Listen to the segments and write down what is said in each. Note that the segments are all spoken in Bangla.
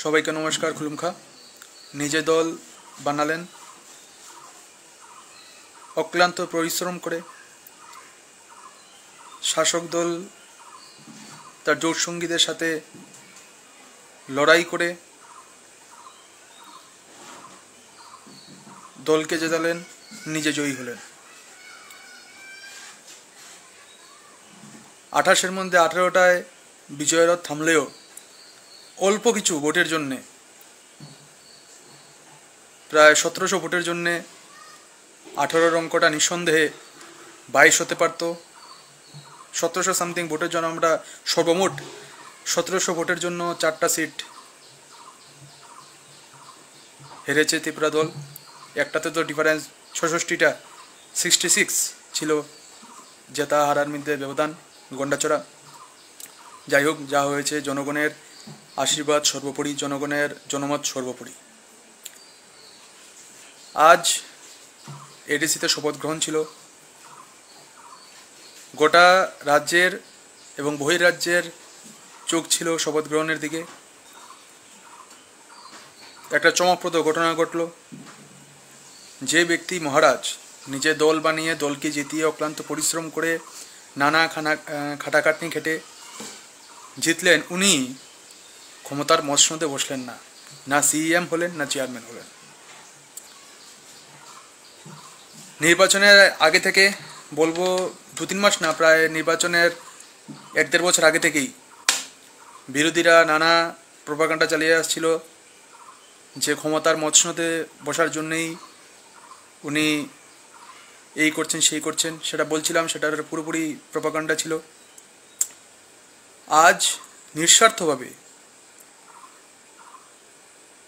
সবাইকে নমস্কার। খুলুমখা নিজে দল বানালেন, অক্লান্ত পরিশ্রম করে শাসক দল তার জোট সঙ্গীদের সাথে লড়াই করে দলকে জেতালেন, নিজে জয়ী হলেন। 28-এর মধ্যে 18টায় বিজয়ের রথ থামলেও অল্প কিছু ভোটের জন্যে, প্রায় 1700 ভোটের জন্যে 18-র অঙ্কটা নিঃসন্দেহে 22 হতে পারত। 1700 সামথিং ভোটের জন্য আমরা সর্বমোট 1700 ভোটের জন্য 4টা সিট হেরেছে ত্রিপুরা দল। একটাতে তো ডিফারেন্স 66টা 66 ছিল, জেতা হারার মধ্যে ব্যবধান গন্ডাচড়া। যাই হোক, যা হয়েছে জনগণের আশীর্বাদ সর্বোপরি, জনগণের জনমত সর্বোপরি। আজ এডিসিতে শপথ গ্রহণ ছিল। গোটা রাজ্যের এবং বহির্রাজ্যের চোখ ছিল শপথ গ্রহণের দিকে। একটা চমকপ্রদ ঘটনা ঘটল। যে ব্যক্তি মহারাজ নিজে দল বানিয়ে দলকে জিতিয়ে অক্লান্ত পরিশ্রম করে নানা খাটাখাটনি খেটে জিতলেন, উনি ক্ষমতার মসনদে বসলেন না, না সিএম হলেন, না চেয়ারম্যান হলেন। নির্বাচনের আগে থেকে, বলবো 2-3 মাস না, প্রায় নির্বাচনের 1-1.5 বছর আগে থেকেই বিরোধীরা নানা প্রোপাগান্ডা চালিয়ে আসছিল যে ক্ষমতার মসনদে বসার জন্যেই উনি এই করছেন সেই করছেন। সেটা বলছিলাম, সেটার পুরোপুরি প্রোপাগান্ডা ছিল। আজ নিঃস্বার্থভাবে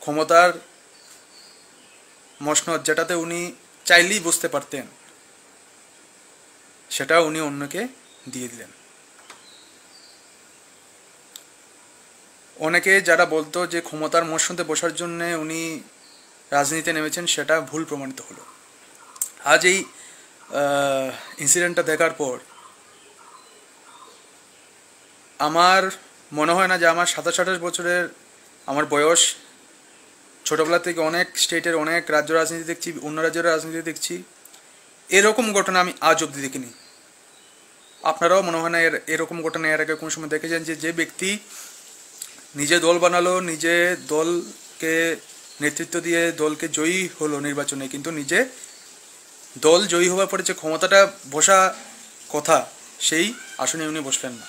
ক্ষমতার মসনদ, যেটাতে উনি চাইলেই বুঝতে পারতেন, সেটা উনি অন্যকে দিয়ে দিলেন। অনেকে যারা বলতো যে ক্ষমতার মসনদে বসার জন্য উনি রাজনীতিতে নেমেছেন, সেটা ভুল প্রমাণিত হলো। আজ এই ইনসিডেন্টটা দেখার পর আমার মনে হয় না যে আমার 27-28 বছরের আমার বয়স, ছোটোবেলা থেকে অনেক স্টেটের অনেক রাজ্য রাজনীতি দেখছি, অন্য রাজ্যের রাজনীতি দেখছি, এরকম ঘটনা আমি আজ অবধি দেখিনি। আপনারাও মনে হয় না এরকম ঘটনা এর আগে কোনো সময় দেখেছেন যে ব্যক্তি নিজে দল বানালো, নিজে দলকে নেতৃত্ব দিয়ে দলকে জয়ী হলো নির্বাচনে, কিন্তু নিজে দল জয়ী হওয়ার পরে যে ক্ষমতাটা বসা কথা, সেই আসনে উনি বসলেন না।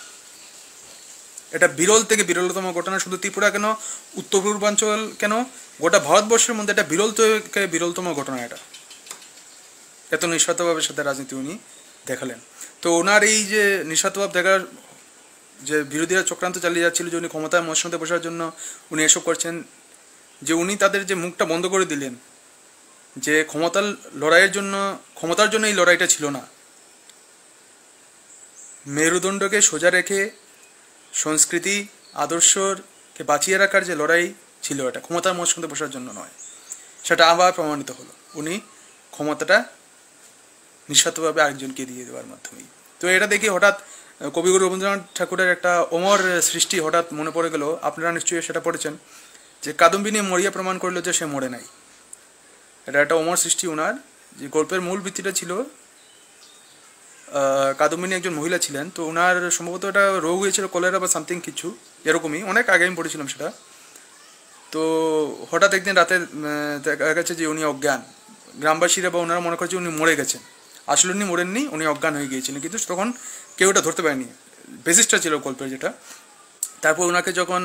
এটা বিরল থেকে বিরলতম ঘটনা। শুধু ত্রিপুরা কেন, উত্তর পূর্বাঞ্চল কেন, গোটা ভারতবর্ষের মধ্যে এটা বিরল থেকে বিরলতম ঘটনা। এটা এত নিঃস্বার্থভাবে সাথে রাজনীতি উনি দেখালেন। তো ওনার এই যে নিঃস্বার্থভাব দেখার, যে বিরোধীরা চক্রান্ত চালিয়ে যাচ্ছিল যে উনি ক্ষমতায় মসনদে বসার জন্য উনি এসব করছেন, যে উনি তাদের যে মুখটা বন্ধ করে দিলেন, যে ক্ষমতার জন্য এই লড়াইটা ছিল না, মেরুদণ্ডকে সোজা রেখে সংস্কৃতি আদর্শকে বাঁচিয়ে রাখার যে লড়াই ছিল, এটা ক্ষমতার মসনদে বসার জন্য নয়। সেটা আবার প্রমাণিত হলো, উনি ক্ষমতাটা নিঃস্বার্থভাবে আরেকজনকে দিয়ে দেওয়ার মাধ্যমেই। তো এটা দেখি হঠাৎ কবিগুরু রবীন্দ্রনাথ ঠাকুরের একটা অমর সৃষ্টি হঠাৎ মনে পড়ে গেল। আপনারা নিশ্চয়ই সেটা পড়েছেন, যে কাদম্বিনী মরিয়া প্রমাণ করলো যে সে মরে নাই। এটা একটা অমর সৃষ্টি ওনার। যে গল্পের মূল ভিত্তিটা ছিল, কাদম্বিনী একজন মহিলা ছিলেন, তো ওনার সম্ভবত একটা রোগ হয়েছিল, কলেরা বা সামথিং কিছু এরকমই, অনেক আগে আমি পড়েছিলাম সেটা। তো হঠাৎ একদিন রাতে দেখা গেছে যে উনি অজ্ঞান। গ্রামবাসীরা বা ওনারা মনে করছে উনি মরে গেছেন। আসলে উনি মরেননি, উনি অজ্ঞান হয়ে গিয়েছিলেন, কিন্তু তখন কেউ এটা ধরতে পারেনি। বেসিসটা ছিল গল্পের যেটা। তারপর ওনাকে যখন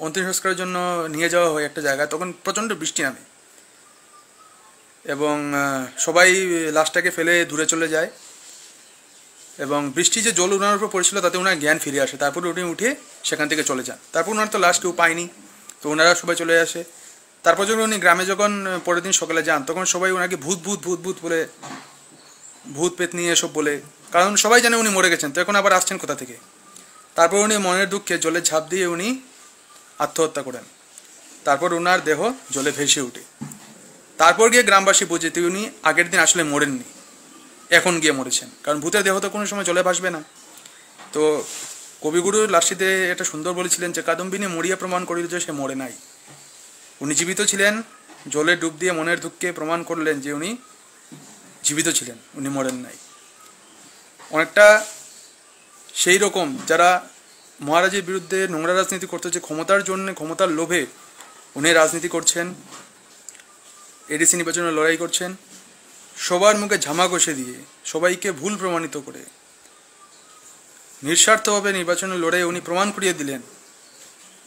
অন্তিম সংস্কারের জন্য নিয়ে যাওয়া হয় একটা জায়গায়, তখন প্রচণ্ড বৃষ্টি নামে এবং সবাই লাশটাকে ফেলে দূরে চলে যায়, এবং বৃষ্টি যে জল ওনার উপর পড়েছিল তাতে ওনার জ্ঞান ফিরে আসে। তারপর উনি উঠে সেখান থেকে চলে যান। তারপর ওনার তো লাশ কেউ পায়নি, তো ওনারা সবাই চলে আসে। তারপর যখন উনি গ্রামে যখন পরের দিন সকালে যান, তখন সবাই ওনাকে ভূত ভূত ভূত ভূত বলে, ভূত পেত নিয়ে এসব বলে, কারণ সবাই জানে উনি মরে গেছেন, তো এখন আবার আসছেন কোথা থেকে। তারপর উনি মনের দুঃখে জলে ঝাঁপ দিয়ে উনি আত্মহত্যা করেন। তারপর ওনার দেহ জলে ভেসে ওঠে। তারপর গিয়ে গ্রামবাসী বুঝে উনি আগের দিন আসলে মরেননি, এখন গিয়ে মরেছেন, কারণ ভূতের দেহ তো কোনো সময় জলে ভাসবে না। তো কবিগুরু লাস্টিতে এটা সুন্দর বলেছিলেন যে কাদম্বিনী মরিয়া প্রমাণ করিল যে সে মরে নাই। উনি জীবিত ছিলেন, জলে ডুব দিয়ে মনের দুঃখকে প্রমাণ করলেন যে উনি জীবিত ছিলেন, উনি মরেন নাই। অনেকটা সেই রকম যারা মহারাজের বিরুদ্ধে নোংরা রাজনীতি করতে হচ্ছে, ক্ষমতার জন্য, ক্ষমতার লোভে উনি রাজনীতি করছেন, এডিসি নির্বাচনে লড়াই করছেন, সবার মুখে ঝামা কষে দিয়ে, সবাইকে ভুল প্রমাণিত করে নিঃস্বার্থভাবে নির্বাচনে লড়াই উনি প্রমাণ করিয়ে দিলেন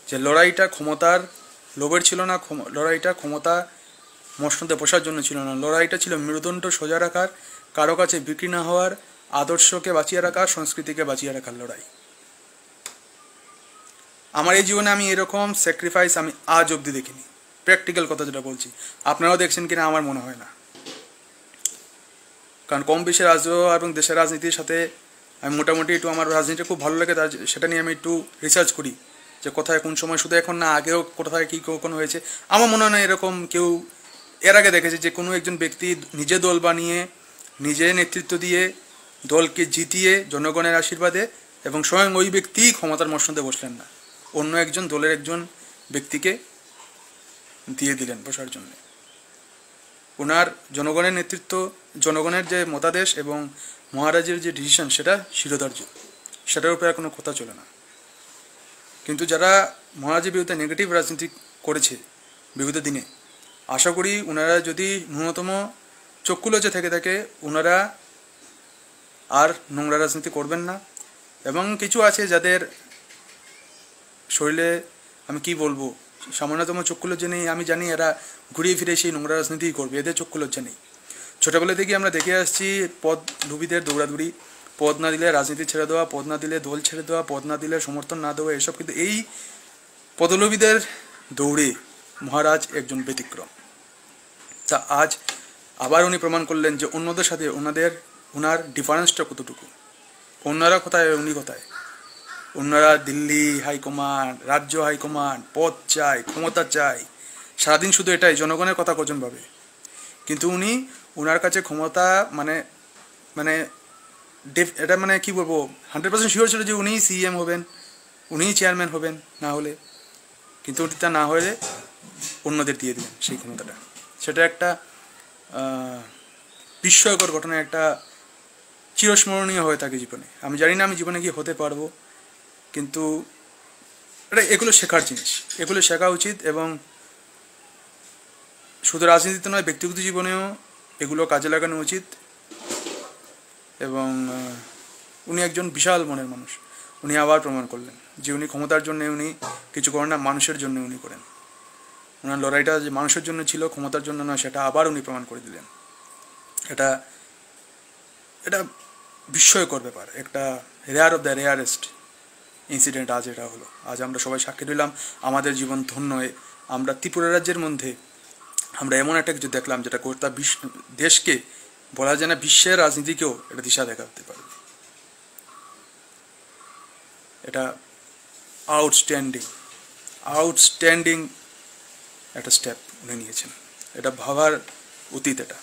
যে লড়াইটা ক্ষমতার লোভের ছিল না, লড়াইটা ক্ষমতা মসনদে বসার জন্য ছিল না, লড়াইটা ছিল মেরুদণ্ড সোজা রাখার, কারো কাছে বিক্রি না হওয়ার, আদর্শকে বাঁচিয়ে রাখার, সংস্কৃতিকে বাঁচিয়ে রাখার লড়াই। আমার এই জীবনে আমি এরকম স্যাক্রিফাইস আমি আজ অবধি দেখিনি। প্র্যাকটিক্যাল কথা যেটা বলছি, আপনারাও দেখছেন কিনা আমার মনে হয় না। কারণ কম বেশি রাজ্য এবং দেশের রাজনীতির সাথে আমি মোটামুটি একটু, আমার রাজনীতি খুব ভালো লাগে, সেটা নিয়ে আমি একটু রিসার্চ করি যে কোথায় কোন সময়, শুধু এখন না, আগেও কোথায় কী কখনো হয়েছে। আমার মনে হয় না এরকম কেউ এর আগে দেখেছে যে কোনো একজন ব্যক্তি নিজে দল বানিয়ে, নিজে নেতৃত্ব দিয়ে, দলকে জিতিয়ে জনগণের আশীর্বাদে এবং স্বয়ং ওই ব্যক্তি ক্ষমতার মসনদে বসলেন না, অন্য একজন দলের একজন ব্যক্তিকে দিয়ে দিলেন বসার জন্য। ওনার জনগণের নেতৃত্ব, জনগণের যে মতাদেশ এবং মহারাজের যে ডিসিশন, সেটা শিরোধার্য, সেটার উপরে আর কোনো কথা চলে না। কিন্তু যারা মহারাজের বিরুদ্ধে নেগেটিভ রাজনীতি করেছে বিগত দিনে, আশা করি ওনারা যদি ন্যূনতম চক্ষু লজ্জা থেকে থাকে, ওনারা আর নোংরা রাজনীতি করবেন না। এবং কিছু আছে যাদের শরীরে, আমি কি বলবো, সামান্যতম চক্ষু লজ্জা নেই, আমি জানি এরা ঘুরিয়ে ফিরে সেই নোংরা রাজনীতিই করবে, এদের চক্ষু লজ্জা নেই। ছোটোবেলা থেকে আমরা দেখে আসছি পদ লোভীদের দৌড়াদৌড়ি, পদ না দিলে রাজনীতি ছেড়ে দেওয়া, পদ না দিলে দল ছেড়ে দেওয়া, পদ না দিলে সমর্থন না দেওয়া, এসব। কিন্তু এই পদলোভীদের দৌড়ে মহারাজ একজন ব্যতিক্রম। তা আজ আবার উনি প্রমাণ করলেন যে অন্যদের সাথে ওনার ডিফারেন্সটা কতটুকু। অন্যরা কোথায়, উনি কোথায়। অন্যরা দিল্লি হাইকমান্ড, রাজ্য হাইকমান্ড, পদ চাই, ক্ষমতা চাই, সারাদিন শুধু এটাই, জনগণের কথা কজন ভাবে। কিন্তু উনি, ওনার কাছে ক্ষমতা মানে মানে এটা মানে কি বলবো, 100% শিওর ছিল যে উনিই সিএম হবেন, উনিই চেয়ারম্যান হবেন না হলে। কিন্তু উনি তা না হলে অন্যদের দিয়ে দিলেন সেই ক্ষমতাটা। সেটা একটা বিস্ময়কর ঘটনা, একটা চিরস্মরণীয় হয়ে থাকে জীবনে। আমি জানি না আমি জীবনে কি হতে পারবো, কিন্তু এগুলো শেখার জিনিস, এগুলো শেখা উচিত। এবং শুধু রাজনীতিতে নয়, ব্যক্তিগত জীবনেও এগুলো কাজে লাগানো উচিত। এবং উনি একজন বিশাল মনের মানুষ। উনি আবার প্রমাণ করলেন যে উনি ক্ষমতার জন্য উনি কিছু করেন না, মানুষের জন্য উনি করেন। ওনার লড়াইটা যে মানুষের জন্য ছিল, ক্ষমতার জন্য নয়, সেটা আবার উনি প্রমাণ করে দিলেন। এটা বিস্ময়কর ব্যাপার, একটা rare of the rarest incident আজ এটা হলো। আজ আমরা সবাই সাক্ষী দিলাম, আমাদের জীবন ধন্য হয়ে। আমরা ত্রিপুরা রাজ্যের মধ্যে আমরা এমন একটা কিছু দেখলাম যেটা গোটা দেশকে, বলা যায় না বিশ্বের রাজনীতিকেও এটা দিশা দেখাতে পারবে। এটা আউটস্ট্যান্ডিং একটা স্টেপ উনি নিয়েছেন। এটা ভাবার অতীত। এটা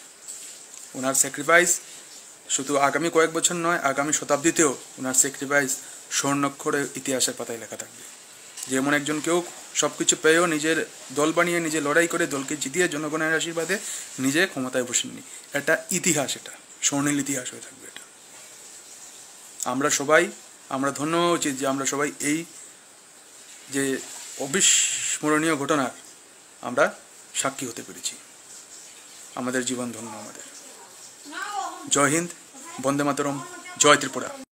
ওনার স্যাক্রিফাইস শুধু আগামী কয়েক বছর নয়, আগামী শতাব্দীতেও ওনার স্যাক্রিফাইস স্বর্ণাক্ষরে ইতিহাসের পাতায় লেখা থাকবে। যেমন একজন কেউ সব কিছু পেয়েও নিজের দল বানিয়ে, নিজে লড়াই করে, দলকে জিতিয়ে জনগণের আশীর্বাদে নিজে ক্ষমতায় বসেননি। এটা ইতিহাস, এটা স্বর্ণীল ইতিহাস হয়ে থাকবে। এটা আমরা ধন্য হওয়া উচিত যে আমরা সবাই এই যে অবিস্মরণীয় ঘটনার আমরা সাক্ষী হতে পেরেছি। আমাদের জীবন ধন্য। আমাদের জয় হিন্দ, বন্দে মাতরম, জয় ত্রিপুরা।